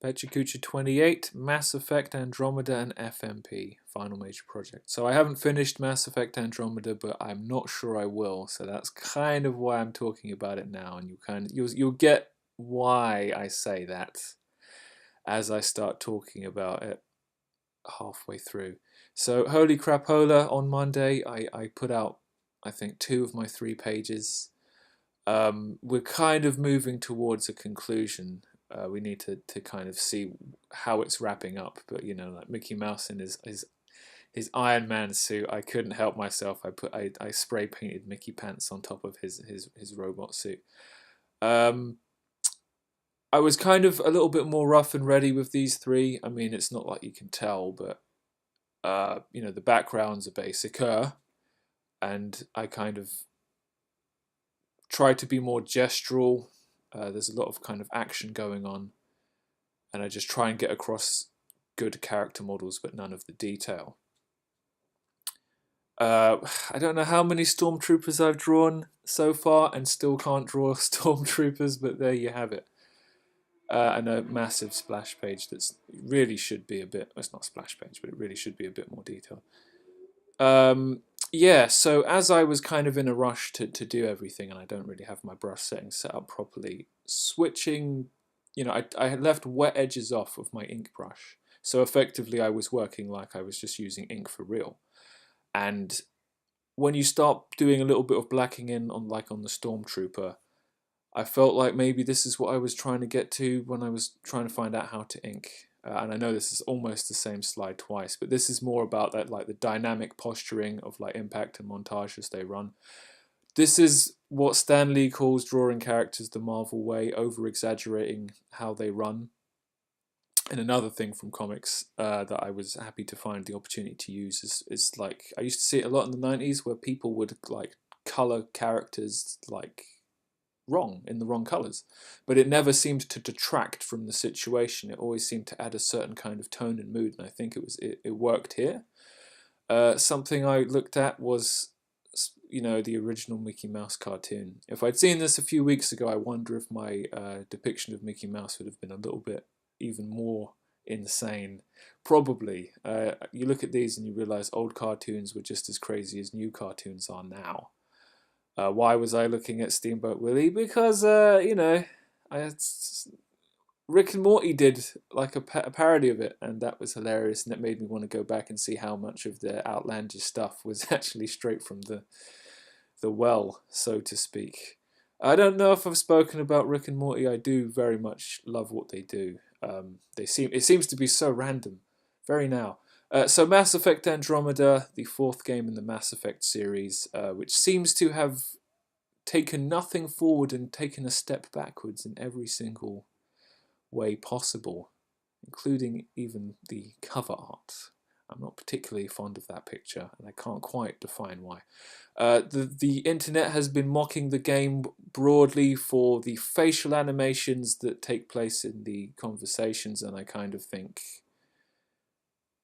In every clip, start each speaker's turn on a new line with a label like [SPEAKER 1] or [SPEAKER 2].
[SPEAKER 1] Pecha Kucha 28, Mass Effect Andromeda, and FMP, Final Major Project. So I haven't finished Mass Effect Andromeda, but I'm not sure I will. So that's kind of why I'm talking about it now, and you'll get why I say that as I start talking about it halfway through. So holy crapola, on Monday I put out, I think, 2 of my 3 pages. We're kind of moving towards a conclusion. We need to kind of see how it's wrapping up. But like Mickey Mouse in his Iron Man suit, I couldn't help myself. I spray painted Mickey pants on top of his robot suit. I was kind of a little bit more rough and ready with these 3. I mean, it's not like you can tell, but the backgrounds are basicer, and I kind of try to be more gestural. There's a lot of kind of action going on, and I just try and get across good character models, but none of the detail. I don't know how many stormtroopers I've drawn so far, and still can't draw stormtroopers, but there you have it. And a massive splash page that's really should be a bit. Well, it's not a splash page, but it really should be a bit more detailed. Yeah, so as I was kind of in a rush to do everything, and I don't really have my brush settings set up properly, switching, I had left wet edges off of my ink brush. So effectively I was working like I was just using ink for real. And when you start doing a little bit of blacking in on the Stormtrooper, I felt like maybe this is what I was trying to get to when I was trying to find out how to ink. And I know this is almost the same slide twice, but this is more about that, like the dynamic posturing of like impact and montage as they run. This is what Stan Lee calls drawing characters the Marvel way, over-exaggerating how they run. And another thing from comics that I was happy to find the opportunity to use is like, I used to see it a lot in the 90s where people would like color characters like wrong, in the wrong colors, but it never seemed to detract from the situation. It always seemed to add a certain kind of tone and mood, and I think it worked here. Something I looked at was the original Mickey Mouse cartoon. If I'd seen this a few weeks ago, I wonder if my depiction of Mickey Mouse would have been a little bit even more insane. Probably. You look at these and you realize old cartoons were just as crazy as new cartoons are now. Why was I looking at Steamboat Willie? Because, Rick and Morty did like a parody of it, and that was hilarious, and it made me want to go back and see how much of their outlandish stuff was actually straight from the well, so to speak. I don't know if I've spoken about Rick and Morty. I do very much love what they do. It seems to be so random, very now. So Mass Effect Andromeda, the 4th game in the Mass Effect series, which seems to have taken nothing forward and taken a step backwards in every single way possible, including even the cover art. I'm not particularly fond of that picture, and I can't quite define why. The internet has been mocking the game broadly for the facial animations that take place in the conversations, and I kind of think,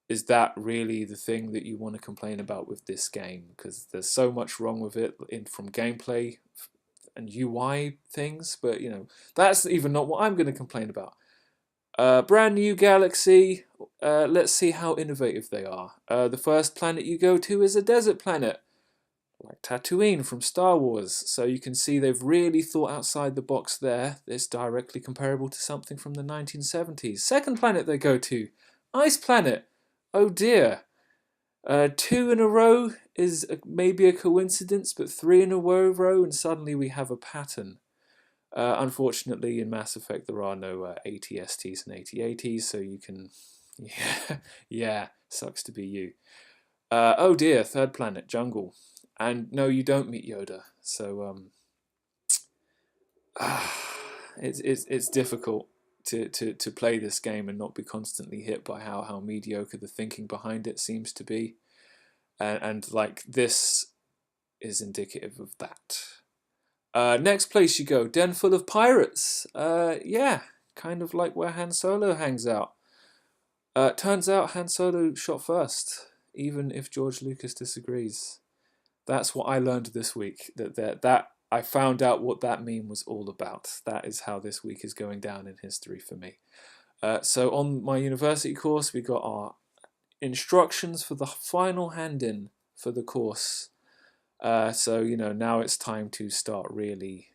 [SPEAKER 1] is that really the thing that you want to complain about with this game? Because there's so much wrong with it from gameplay and UI things, but that's even not what I'm going to complain about. Brand new galaxy. Let's see how innovative they are. The first planet you go to is a desert planet, like Tatooine from Star Wars. So you can see they've really thought outside the box there. It's directly comparable to something from the 1970s. Second planet they go to, Ice Planet. Oh dear. 2 in a row is maybe a coincidence, but 3 in a row, and suddenly we have a pattern. Unfortunately, in Mass Effect, there are no ATSTs and AT-ATs, so you can... Yeah, sucks to be you. Oh dear, third planet, jungle. And no, you don't meet Yoda, so it's difficult to play this game and not be constantly hit by how mediocre the thinking behind it seems to be. And like, this is indicative of that. Next place you go, den full of pirates. Yeah, kind of like where Han Solo hangs out. Turns out Han Solo shot first, even if George Lucas disagrees. That's what I learned this week. That I found out what that meme was all about. That is how this week is going down in history for me. So on my university course, we got our instructions for the final hand-in for the course. So, now it's time to start really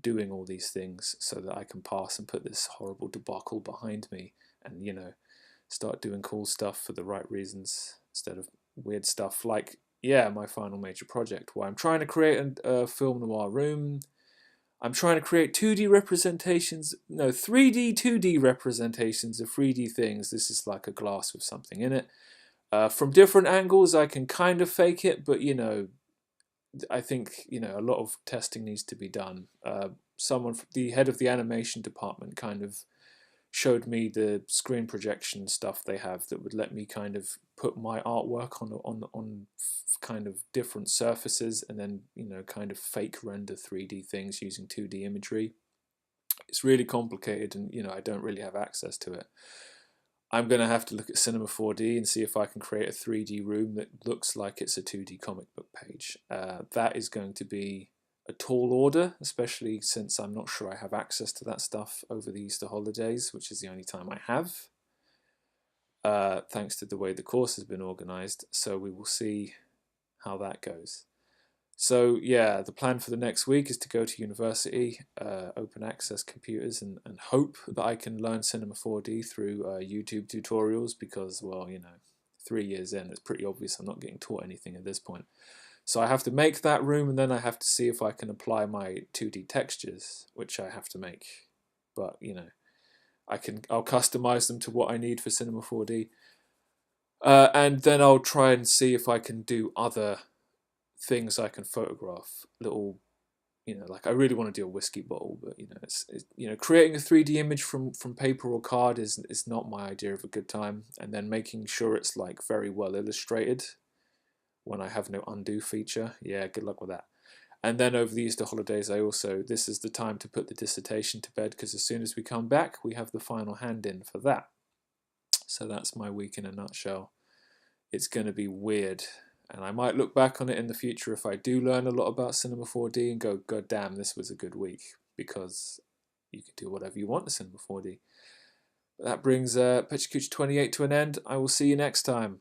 [SPEAKER 1] doing all these things so that I can pass and put this horrible debacle behind me and, start doing cool stuff for the right reasons instead of weird stuff like, my final major project where I'm trying to create a film noir room. I'm trying to create 2D representations, no, 3D, 2D representations of 3D things. This is like a glass with something in it. From different angles, I can kind of fake it, but I think a lot of testing needs to be done. Someone, the head of the animation department, kind of showed me the screen projection stuff they have that would let me kind of put my artwork on kind of different surfaces and then kind of fake render 3D things using 2D imagery. It's really complicated, and I don't really have access to it. I'm going to have to look at Cinema 4D and see if I can create a 3D room that looks like it's a 2D comic book page. That is going to be a tall order, especially since I'm not sure I have access to that stuff over the Easter holidays, which is the only time I have, thanks to the way the course has been organized. So we will see how that goes. So yeah, the plan for the next week is to go to university, open access computers, and hope that I can learn Cinema 4D through YouTube tutorials because, well, 3 years in, it's pretty obvious I'm not getting taught anything at this point. So I have to make that room, and then I have to see if I can apply my 2D textures, which I have to make. But, I'll customize them to what I need for Cinema 4D. And then I'll try and see if I can do other things I can photograph, little, like I really want to do a whiskey bottle, but it's creating a 3D image from paper or card is not my idea of a good time, and then making sure it's like very well illustrated when I have no undo feature. Yeah, good luck with that. And then over the Easter holidays, this is the time to put the dissertation to bed, because as soon as we come back, we have the final hand-in for that. So that's my week in a nutshell. It's going to be weird. And I might look back on it in the future if I do learn a lot about Cinema 4D and go, God damn, this was a good week, because you can do whatever you want to Cinema 4D. But that brings Pecha Kucha 28 to an end. I will see you next time.